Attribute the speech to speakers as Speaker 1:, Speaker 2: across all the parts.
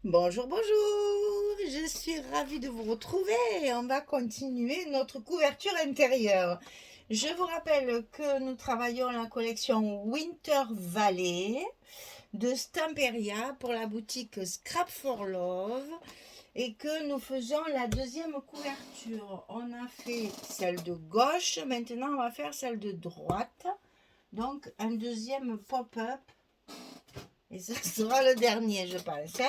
Speaker 1: Bonjour, bonjour, je suis ravie de vous retrouver et on va continuer notre couverture intérieure. Je vous rappelle que nous travaillons la collection Winter Valley de Stamperia pour la boutique Scrap for Love et que nous faisons la deuxième couverture. On a fait celle de gauche, maintenant on va faire celle de droite. Donc un deuxième pop-up et ce sera le dernier je pense.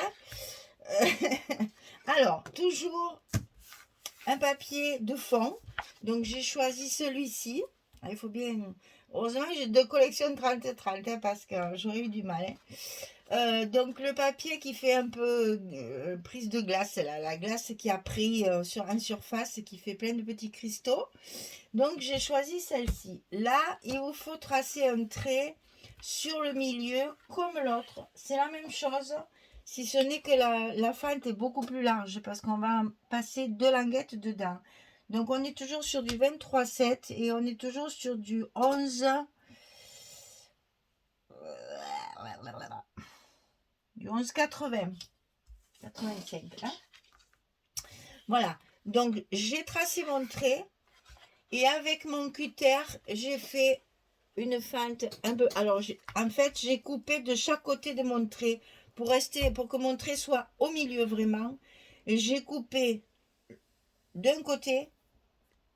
Speaker 1: Alors, toujours un papier de fond. Donc, j'ai choisi celui-ci. Il faut bien... Heureusement, j'ai deux collections 30-30 parce que j'aurais eu du mal. Donc, le papier qui fait un peu prise de glace, là, la glace qui a pris en surface, qui fait plein de petits cristaux. Donc, j'ai choisi celle-ci. Là, il vous faut tracer un trait sur le milieu comme l'autre. C'est la même chose, si ce n'est que la fente est beaucoup plus large parce qu'on va passer deux languettes dedans. Donc, on est toujours sur du 23,7 et on est toujours sur du 11, du 11,80, 85. Hein. Voilà. Donc, j'ai tracé mon trait et avec mon cutter, j'ai fait une fente un peu. Alors, en fait, j'ai coupé de chaque côté de mon trait pour que mon trait soit au milieu vraiment. J'ai coupé d'un côté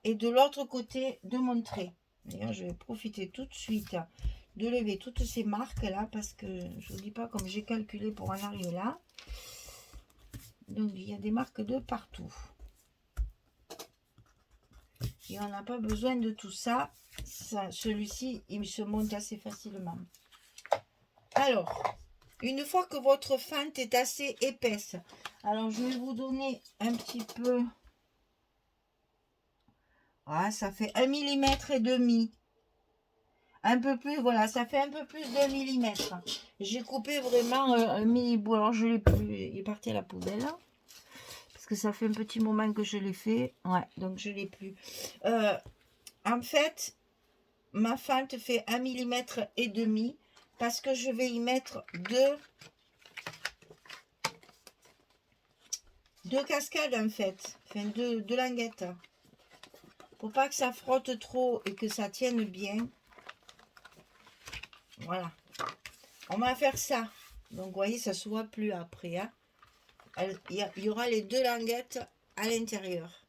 Speaker 1: et de l'autre côté de mon trait. D'ailleurs, je vais profiter tout de suite de lever toutes ces marques là parce que je vous dis pas comme j'ai calculé pour en arriver là. Donc, il y a des marques de partout. Et on n'a pas besoin de tout ça. Celui-ci, il se monte assez facilement. Alors, une fois que votre fente est assez épaisse, alors je vais vous donner un petit peu. Ah, ça fait 1,5 mm. Un peu plus, voilà, ça fait un peu plus d'1 mm. J'ai coupé vraiment un mini bout. Alors, je l'ai plus. Il est parti à la poubelle. Parce que ça fait un petit moment que je l'ai fait. Ouais, donc je l'ai plus. En fait, ma fente fait 1,5 mm parce que je vais y mettre deux cascades en fait. Enfin, deux languettes. Pour pas que ça frotte trop et que ça tienne bien. Voilà. On va faire ça. Donc, vous voyez, ça se voit plus après. Hein. Il y aura les deux languettes à l'intérieur.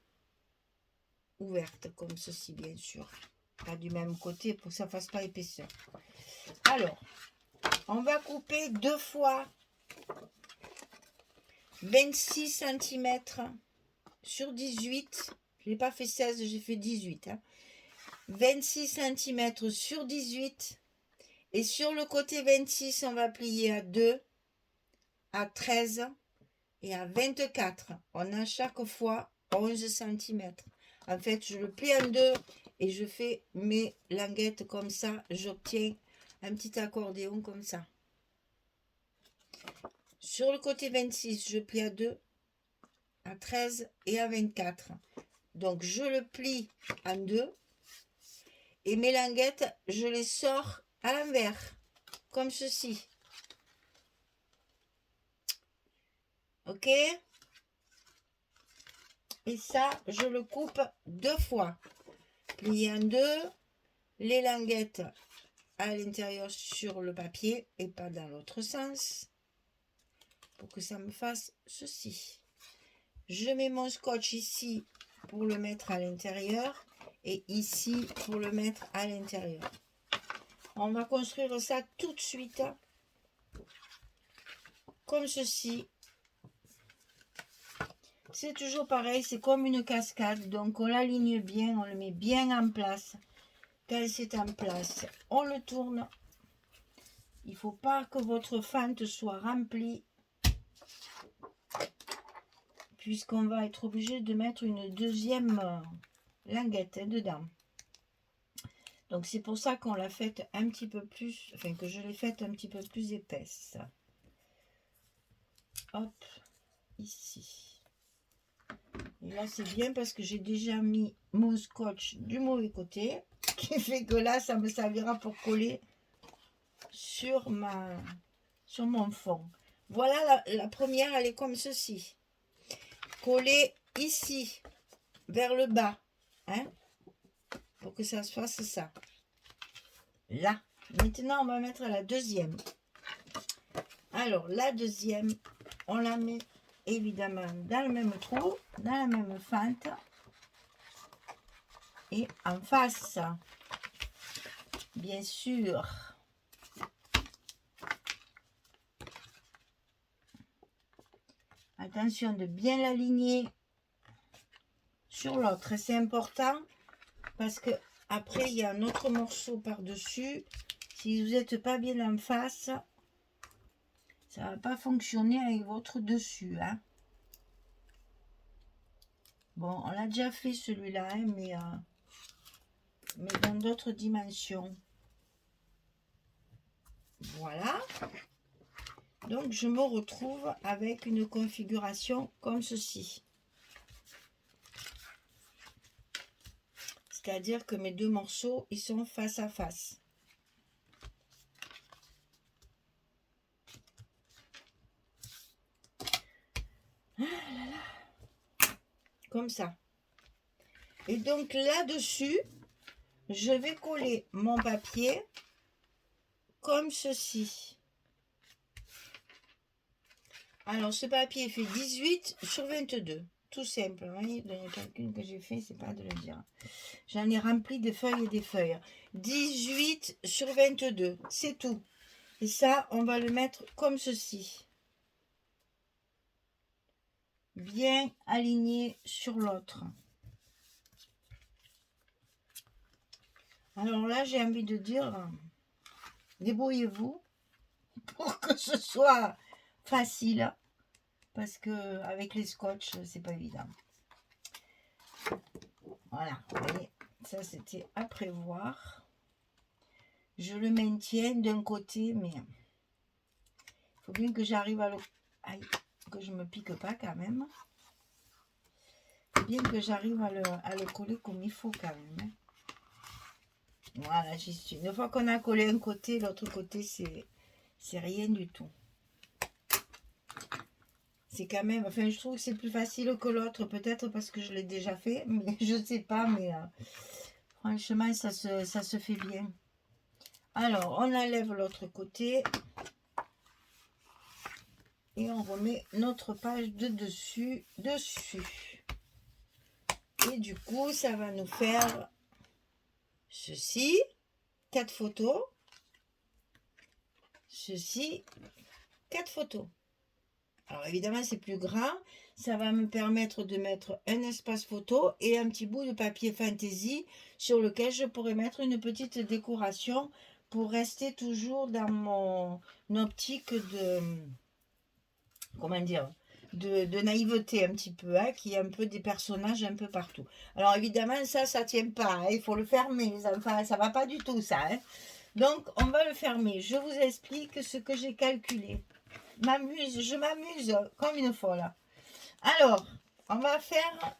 Speaker 1: Ouvertes, comme ceci, bien sûr. Pas du même côté pour que ça ne fasse pas épaisseur. Alors, on va couper deux fois 26 cm sur 18. Je n'ai pas fait 16, j'ai fait 18. Hein. 26 cm sur 18. Et sur le côté 26, on va plier à 2, à 13 et à 24. On a chaque fois 11 cm. En fait, je le plie en deux et je fais mes languettes comme ça. J'obtiens un petit accordéon comme ça. Sur le côté 26, je plie à 2, à 13 et à 24. Donc, je le plie en deux. Et mes languettes, je les sors à l'envers, comme ceci. Ok? Et ça, je le coupe deux fois. Plié en deux, les languettes à l'intérieur sur le papier et pas dans l'autre sens. Pour que ça me fasse ceci. Je mets mon scotch ici pour le mettre à l'intérieur et ici pour le mettre à l'intérieur. On va construire ça tout de suite comme ceci. C'est toujours pareil, c'est comme une cascade, donc on l'aligne bien, on le met bien en place. Quand c'est en place, on le tourne. Il ne faut pas que votre fente soit remplie, puisqu'on va être obligé de mettre une deuxième languette dedans. Donc c'est pour ça qu'on l'a faite un petit peu plus, enfin que je l'ai faite un petit peu plus épaisse. Hop, ici. Et là c'est bien parce que j'ai déjà mis mon scotch du mauvais côté, qui fait que là ça me servira pour coller sur mon fond. Voilà, la première, elle est comme ceci. Collée ici, vers le bas, hein, pour que ça se fasse ça. Là. Maintenant, on va mettre la deuxième. Alors, la deuxième, on la met évidemment dans le même trou, dans la même fente et en face, bien sûr. Attention de bien l'aligner sur l'autre, c'est important parce que après il y a un autre morceau par-dessus. Si vous n'êtes pas bien en face, ça va pas fonctionner avec votre dessus, hein. Bon, on l'a déjà fait celui-là, hein, mais dans d'autres dimensions. Voilà. Donc je me retrouve avec une configuration comme ceci. C'est-à-dire que mes deux morceaux, ils sont face à face. Ah là là. Comme ça. Et donc là-dessus, je vais coller mon papier comme ceci. Alors ce papier fait 18 sur 22. Tout simple. Vous voyez, le calcul que j'ai fait, c'est pas de le dire. J'en ai rempli des feuilles et des feuilles. 18 sur 22. C'est tout. Et ça, on va le mettre comme ceci. Bien aligné sur l'autre. Alors là, j'ai envie de dire, débrouillez-vous pour que ce soit facile. Parce que avec les scotch, c'est pas évident. Voilà, vous voyez, ça c'était à prévoir. Je le maintiens d'un côté, mais il faut bien que j'arrive à le... Aïe, que je me pique pas quand même. Il faut bien que j'arrive à le coller comme il faut quand même. Hein. Voilà, j'y suis. Une fois qu'on a collé un côté, l'autre côté, c'est rien du tout. C'est quand même... Enfin, je trouve que c'est plus facile que l'autre, peut-être parce que je l'ai déjà fait, mais je ne sais pas, mais... franchement, ça se fait bien. Alors, on enlève l'autre côté. Et on remet notre page de dessus. Et du coup, ça va nous faire ceci. 4 photos. Ceci. 4 photos. Alors, évidemment, c'est plus grand. Ça va me permettre de mettre un espace photo et un petit bout de papier fantaisie sur lequel je pourrais mettre une petite décoration pour rester toujours dans mon optique de, comment dire, de naïveté un petit peu, hein, qui est un peu des personnages un peu partout. Alors évidemment, ça tient pas, hein, il faut le fermer, les enfants, ça va pas du tout ça. Hein. Donc, on va le fermer. Je vous explique ce que j'ai calculé. Je m'amuse comme une folle. Alors, on va faire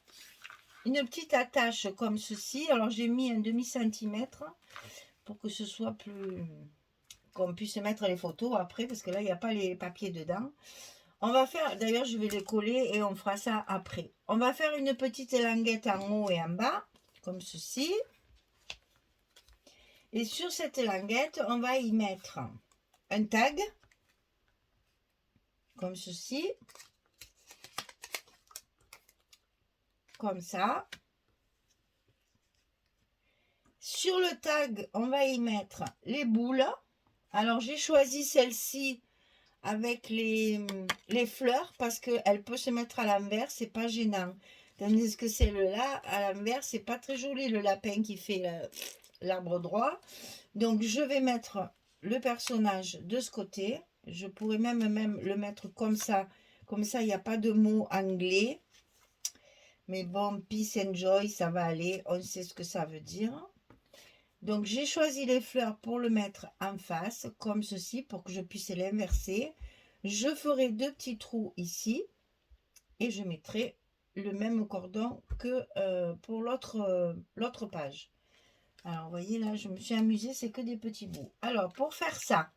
Speaker 1: une petite attache comme ceci. Alors, j'ai mis un demi-centimètre pour que ce soit plus... qu'on puisse mettre les photos après, parce que là, il n'y a pas les papiers dedans. On va faire, d'ailleurs, je vais les coller et on fera ça après. On va faire une petite languette en haut et en bas, comme ceci. Et sur cette languette, on va y mettre un tag, comme ceci. Comme ça. Sur le tag, on va y mettre les boules. Alors, j'ai choisi celle-ci avec les fleurs parce qu'elle peut se mettre à l'envers, c'est pas gênant. Tandis que celle-là, à l'envers, c'est pas très joli, le lapin qui fait l'arbre droit. Donc, je vais mettre le personnage de ce côté. Je pourrais même le mettre comme ça. Comme ça, il n'y a pas de mot anglais. Mais bon, peace and joy, ça va aller. On sait ce que ça veut dire. Donc, j'ai choisi les fleurs pour le mettre en face, comme ceci, pour que je puisse l'inverser. Je ferai 2 petits trous ici. Et je mettrai le même cordon que pour l'autre page. Alors, vous voyez, là, je me suis amusée, c'est que des petits bouts. Alors, pour faire ça,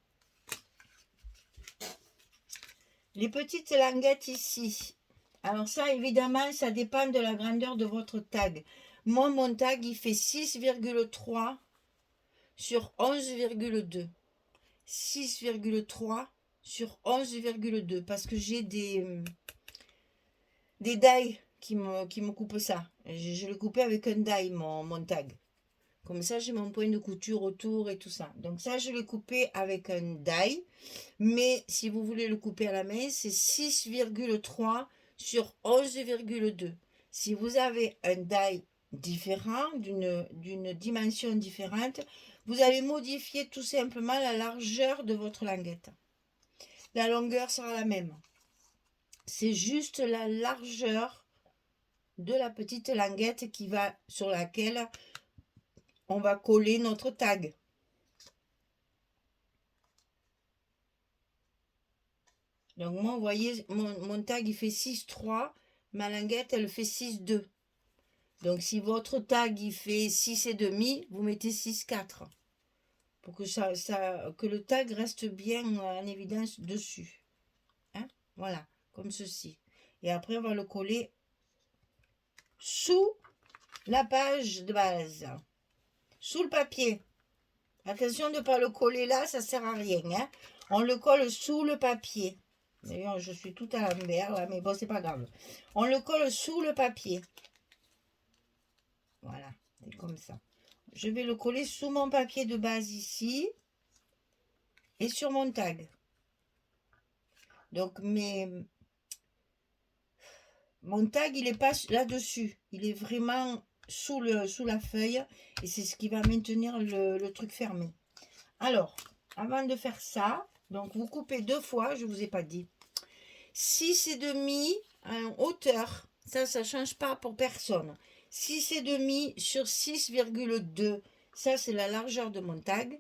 Speaker 1: Les petites languettes ici. Alors ça, évidemment, ça dépend de la grandeur de votre tag. Moi, mon tag, il fait 6,3 sur 11,2. 6,3 sur 11,2 parce que j'ai des die qui me coupent ça. Je le coupais avec un die, mon tag. Comme ça, j'ai mon point de couture autour et tout ça. Donc ça, je l'ai coupé avec un die. Mais si vous voulez le couper à la main, c'est 6,3 sur 11,2. Si vous avez un die différent, d'une dimension différente, vous allez modifier tout simplement la largeur de votre languette. La longueur sera la même. C'est juste la largeur de la petite languette sur laquelle on va coller notre tag. Donc moi, vous voyez, mon tag, il fait 6,3. Ma languette, elle fait 6,2. Donc si votre tag, il fait 6,5, vous mettez 6,4. Pour que, que le tag reste bien en évidence dessus. Hein? Voilà, comme ceci. Et après, on va le coller sous la page de base. Sous le papier. Attention de ne pas le coller là, ça ne sert à rien. Hein? On le colle sous le papier. D'ailleurs, je suis tout à l'envers là, mais bon, c'est pas grave. On le colle sous le papier. Voilà, c'est comme ça. Je vais le coller sous mon papier de base ici et sur mon tag. Donc, mon tag, il n'est pas là-dessus. Il est vraiment sous la feuille et c'est ce qui va maintenir le truc fermé. Alors, avant de faire ça, donc vous coupez 2 fois, je ne vous ai pas dit. 6,5 en hauteur, ça ne change pas pour personne. 6,5 sur 6,2, ça c'est la largeur de mon tag.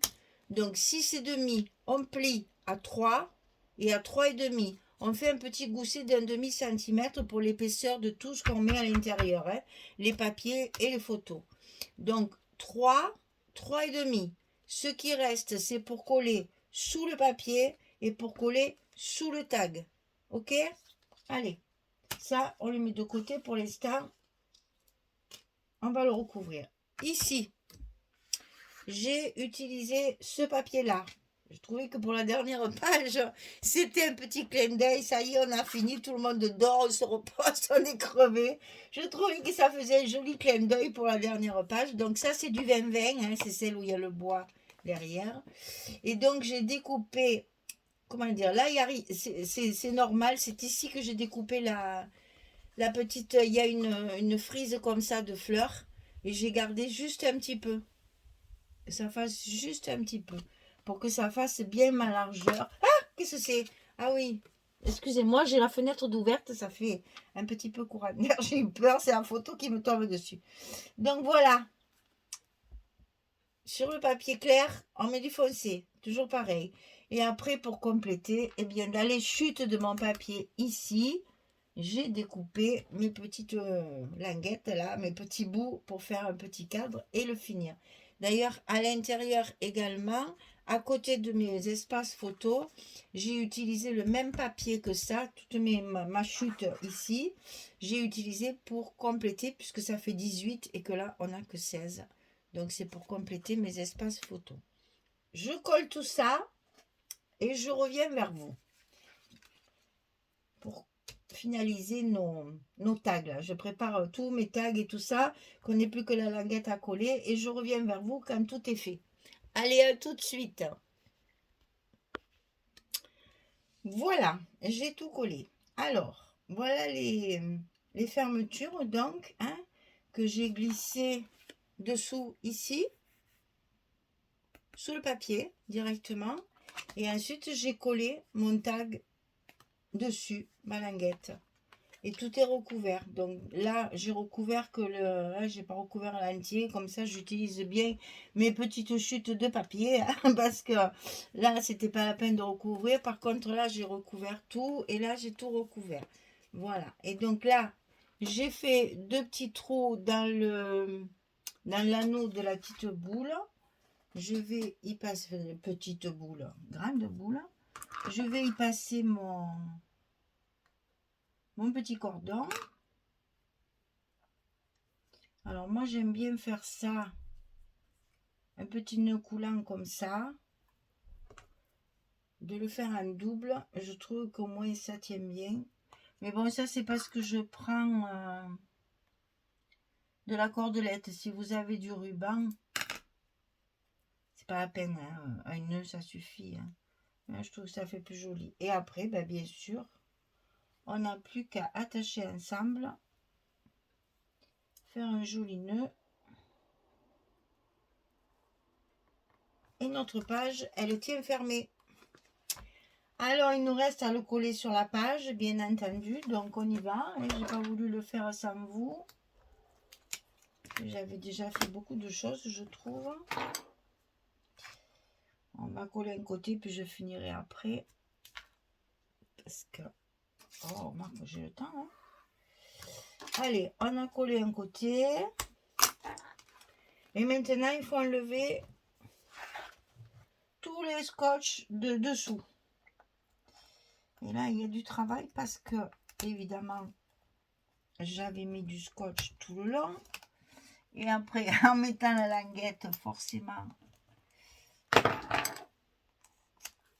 Speaker 1: Donc 6,5, on plie à 3 et à 3,5. On fait un petit gousset d'un demi-centimètre pour l'épaisseur de tout ce qu'on met à l'intérieur, hein, les papiers et les photos. Donc 3, 3,5. Ce qui reste, c'est pour coller sous le papier et pour coller sous le tag. Ok? Allez, ça, on le met de côté pour l'instant. On va le recouvrir. Ici, j'ai utilisé ce papier-là. Je trouvais que pour la dernière page, c'était un petit clin d'œil. Ça y est, on a fini, tout le monde dort, on se repose, on est crevé. Je trouvais que ça faisait un joli clin d'œil pour la dernière page. Donc ça, c'est du 20-20, hein, c'est celle où il y a le bois derrière. Et donc, j'ai découpé, comment dire, là, c'est normal, c'est ici que j'ai découpé la petite, il y a une frise comme ça de fleurs. Et j'ai gardé juste un petit peu. Que ça fasse juste un petit peu. Pour que ça fasse bien ma largeur. Ah, qu'est-ce que c'est? Ah oui, excusez-moi, j'ai la fenêtre d'ouverte, ça fait un petit peu courant d'air. J'ai eu peur, c'est la photo qui me tombe dessus. Donc voilà. Sur le papier clair, on met du foncé, toujours pareil. Et après, pour compléter, eh bien, dans les chutes de mon papier ici, j'ai découpé mes petites languettes là, mes petits bouts pour faire un petit cadre et le finir. D'ailleurs, à l'intérieur également, à côté de mes espaces photos, j'ai utilisé le même papier que ça, toute ma chute ici, j'ai utilisé pour compléter puisque ça fait 18 et que là, on n'a que 16. Donc, c'est pour compléter mes espaces photos. Je colle tout ça et je reviens vers vous pour finaliser nos tags. Là. Je prépare tous mes tags et tout ça, qu'on n'ait plus que la languette à coller et je reviens vers vous quand tout est fait. Allez, à tout de suite. Voilà, j'ai tout collé. Alors, voilà les fermetures donc, hein, que j'ai glissé dessous ici, sous le papier directement. Et ensuite, j'ai collé mon tag dessus, ma languette. Et tout est recouvert. Donc là, j'ai recouvert que là, j'ai pas recouvert l'entier. Comme ça, j'utilise bien mes petites chutes de papier. Hein, parce que là, c'était pas la peine de recouvrir. Par contre, là, j'ai recouvert tout. Et là, j'ai tout recouvert. Voilà. Et donc là, j'ai fait 2 petits trous dans l'anneau de la petite boule. Je vais y passer, petite boule, grande boule. Je vais y passer mon petit cordon. Alors moi j'aime bien faire ça, un petit nœud coulant comme ça, de le faire en double. Je trouve qu'au moins ça tient bien. Mais bon, ça c'est parce que je prends de la cordelette. Si vous avez du ruban, c'est pas la peine, hein. Un nœud ça suffit, hein. Mais je trouve que ça fait plus joli. Et après, ben, bien sûr, on n'a plus qu'à attacher ensemble, faire un joli nœud. Et notre page, elle tient fermée. Alors, il nous reste à le coller sur la page, bien entendu. Donc, on y va. Je n'ai pas voulu le faire sans vous. J'avais déjà fait beaucoup de choses, je trouve. On va coller un côté, puis je finirai après. Parce que... Oh, moi, j'ai le temps, hein. Allez, on a collé un côté. Et maintenant, il faut enlever tous les scotch de dessous. Et là, il y a du travail parce que, évidemment, j'avais mis du scotch tout le long. Et après, en mettant la languette, forcément,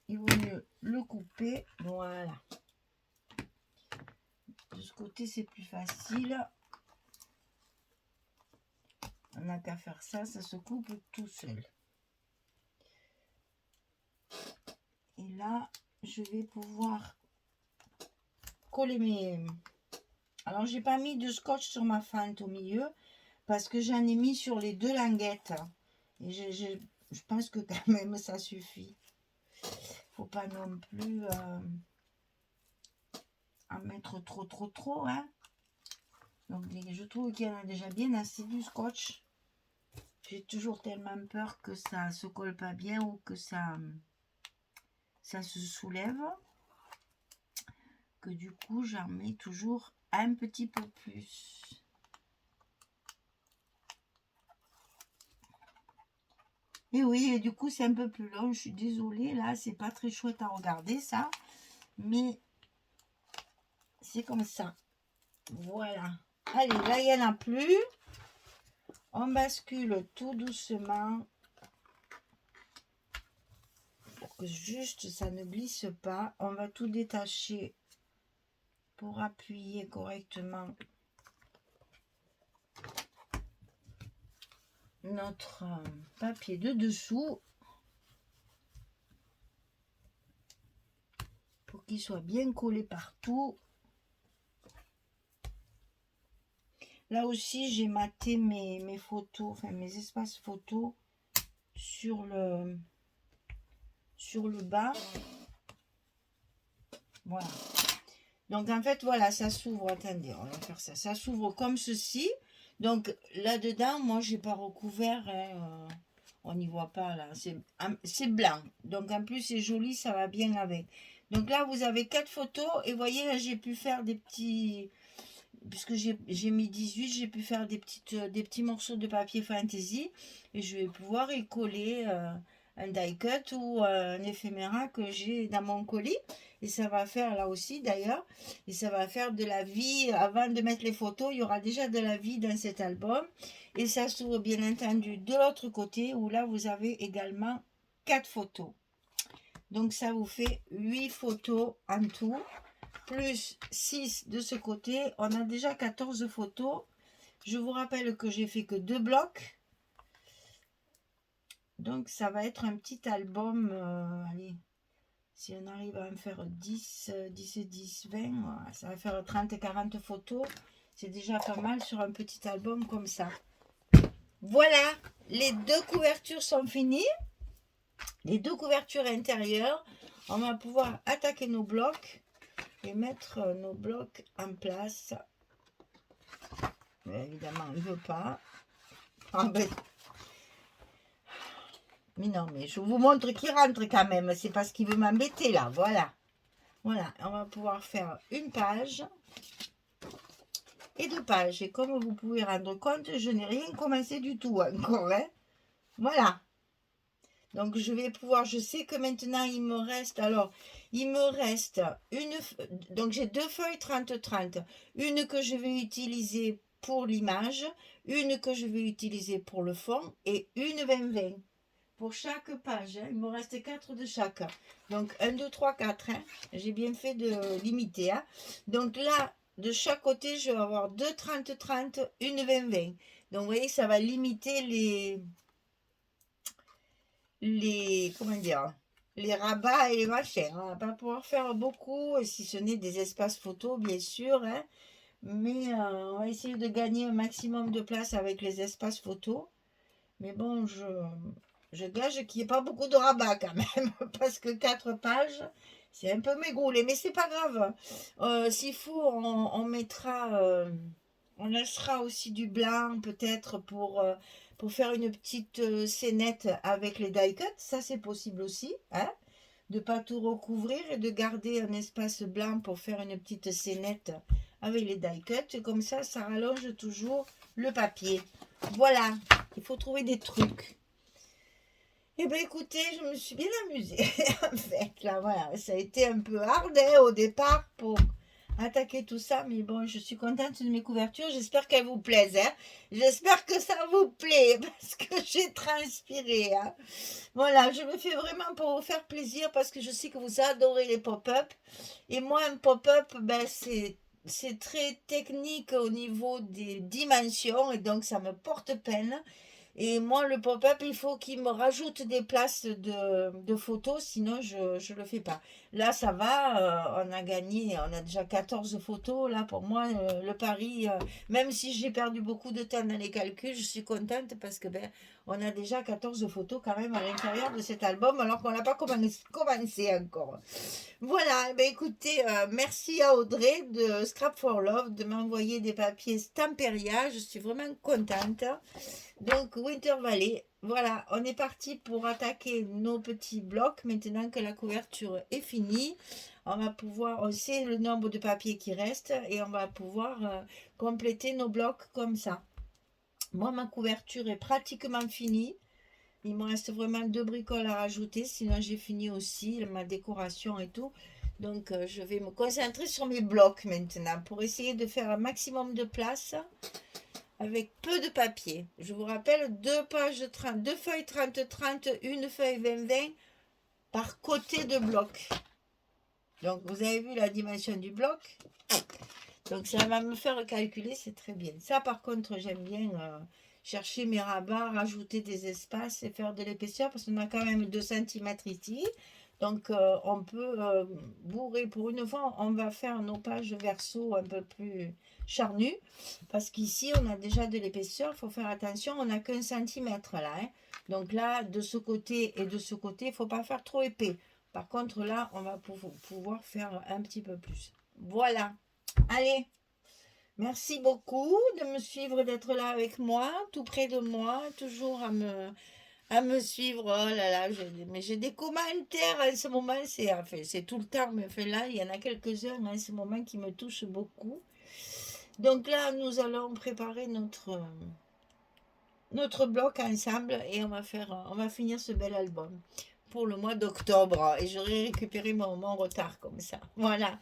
Speaker 1: il vaut mieux le couper. Voilà. De ce côté, c'est plus facile. On n'a qu'à faire ça, ça se coupe tout seul. Et là, je vais pouvoir coller mes... Alors, j'ai pas mis de scotch sur ma fente au milieu parce que j'en ai mis sur les deux languettes. Et je pense que quand même, ça suffit. Faut pas non plus en mettre trop, hein. Donc, je trouve qu'il y en a déjà bien assez du scotch. J'ai toujours tellement peur que ça se colle pas bien ou que ça se soulève, que du coup j'en mets toujours un petit peu plus. Et oui, et du coup c'est un peu plus long, je suis désolée, là c'est pas très chouette à regarder ça, mais c'est comme ça. Voilà. Allez, là il n'y en a plus. On bascule tout doucement pour que juste ça ne glisse pas. On va tout détacher pour appuyer correctement notre papier de dessous pour qu'il soit bien collé partout. Là aussi, j'ai maté mes photos, enfin mes espaces photos sur le bas. Voilà. Donc en fait, voilà, ça s'ouvre. Attendez, on va faire ça. Ça s'ouvre comme ceci. Donc là-dedans, moi, j'ai pas recouvert. Hein, on n'y voit pas là. C'est blanc. Donc en plus, c'est joli, ça va bien avec. Donc là, vous avez 4 photos. Et vous voyez, j'ai pu faire des petits... Puisque j'ai mis 18, j'ai pu faire des petits morceaux de papier fantaisie. Et je vais pouvoir y coller un die cut ou un éphéméra que j'ai dans mon colis. Et ça va faire là aussi d'ailleurs. Et ça va faire de la vie. Avant de mettre les photos, il y aura déjà de la vie dans cet album. Et ça s'ouvre bien entendu de l'autre côté où là vous avez également 4 photos. Donc ça vous fait 8 photos en tout. Plus 6 de ce côté, on a déjà 14 photos. Je vous rappelle que j'ai fait que 2 blocs. Donc ça va être un petit album. Allez, si on arrive à en faire 10 et 10, 20, voilà, ça va faire 30 et 40 photos. C'est déjà pas mal sur un petit album comme ça. Voilà, les 2 couvertures sont finies. Les 2 couvertures intérieures. On va pouvoir attaquer nos blocs et mettre nos blocs en place. Mais évidemment, on ne veut pas. Ah ben... Mais non, mais je vous montre qu'il rentre quand même. C'est parce qu'il veut m'embêter là. Voilà. Voilà. On va pouvoir faire une page et 2 pages. Et comme vous pouvez rendre compte, je n'ai rien commencé du tout encore. Hein. Voilà. Donc je vais pouvoir... Je sais que maintenant il me reste... Alors, Il me reste donc j'ai 2 feuilles 30-30. Une que je vais utiliser pour l'image, une que je vais utiliser pour le fond et une 20-20 pour chaque page. Il me reste 4 de chaque. Donc 1, 2, 3, 4. J'ai bien fait de limiter. Donc là, de chaque côté, je vais avoir 2 30-30, une 20-20. Donc vous voyez, ça va limiter comment dire, les rabats et les machins. On va pas pouvoir faire beaucoup, si ce n'est des espaces photos, bien sûr. Mais on va essayer de gagner un maximum de place avec les espaces photos. Mais bon, je gage qu'il n'y ait pas beaucoup de rabat quand même, parce que 4 pages, c'est un peu mégoulé, mais c'est pas grave. S'il faut, on mettra, on laissera aussi du blanc peut-être pour faire une petite scénette avec les die cuts. Ça, c'est possible aussi, de ne pas tout recouvrir et de garder un espace blanc pour faire une petite scénette avec les die cuts. Comme ça rallonge toujours le papier. Voilà, il faut trouver des trucs. Eh bien écoutez, je me suis bien amusée en fait. Là, voilà, ça a été un peu hard au départ pour attaquer tout ça, mais bon, je suis contente de mes couvertures. J'espère qu'elles vous plaisent. J'espère que ça vous plaît parce que j'ai transpiré. Voilà, je me fais vraiment pour vous faire plaisir parce que je sais que vous adorez les pop-up. Et moi, un pop-up, ben, c'est très technique au niveau des dimensions et donc ça me porte peine. Et moi, le pop-up, il faut qu'il me rajoute des places de photos, sinon je ne le fais pas. Là, ça va, on a gagné, on a déjà 14 photos. Là, pour moi, le pari, même si j'ai perdu beaucoup de temps dans les calculs, je suis contente parce que ben, on a déjà 14 photos quand même à l'intérieur de cet album, alors qu'on n'a pas commencé encore. Voilà, eh ben écoutez, merci à Audrey de Scrap for Love de m'envoyer des papiers Stamperia. Je suis vraiment contente. Donc, Winter Valley, voilà, on est parti pour attaquer nos petits blocs. Maintenant que la couverture est finie, on sait le nombre de papiers qui restent et on va pouvoir compléter nos blocs comme ça. Moi, ma couverture est pratiquement finie. Il me reste vraiment 2 bricoles à rajouter, sinon j'ai fini aussi ma décoration et tout. Donc, je vais me concentrer sur mes blocs maintenant pour essayer de faire un maximum de place avec peu de papier. Je vous rappelle, 2 feuilles 30-30, une feuille 20-20 par côté de bloc. Donc, vous avez vu la dimension du bloc. Donc, ça va me faire calculer, c'est très bien. Ça, par contre, j'aime bien chercher mes rabats, rajouter des espaces et faire de l'épaisseur parce qu'on a quand même 2 cm ici. Donc, on peut bourrer. Pour une fois, on va faire nos pages verso un peu plus charnues. Parce qu'ici, on a déjà de l'épaisseur. Il faut faire attention, on n'a qu'1 centimètre là. Donc là, de ce côté et de ce côté, il ne faut pas faire trop épais. Par contre, là, on va pouvoir faire un petit peu plus. Voilà. Allez. Merci beaucoup de me suivre et d'être là avec moi, tout près de moi, toujours à me suivre. Oh là là, mais j'ai des commentaires en ce moment, c'est tout le temps, mais enfin là, il y en a quelques-uns en ce moment qui me touchent beaucoup. Donc là, nous allons préparer notre bloc ensemble et on va finir ce bel album pour le mois d'octobre et j'aurai récupéré mon retard comme ça. Voilà.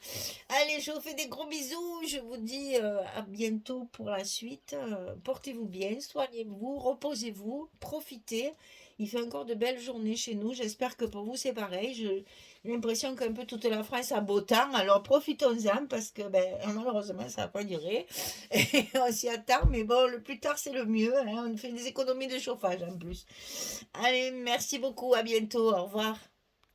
Speaker 1: Allez, je vous fais des gros bisous. Je vous dis à bientôt pour la suite. Portez-vous bien, soignez-vous, reposez-vous, profitez. Il fait encore de belles journées chez nous. J'espère que pour vous c'est pareil. J'ai l'impression qu'un peu toute la France a beau temps. Alors profitons-en parce que malheureusement ça va pas durer. Et on s'y attend. Mais bon, le plus tard c'est le mieux. On fait des économies de chauffage en plus. Allez, merci beaucoup. À bientôt. Au revoir.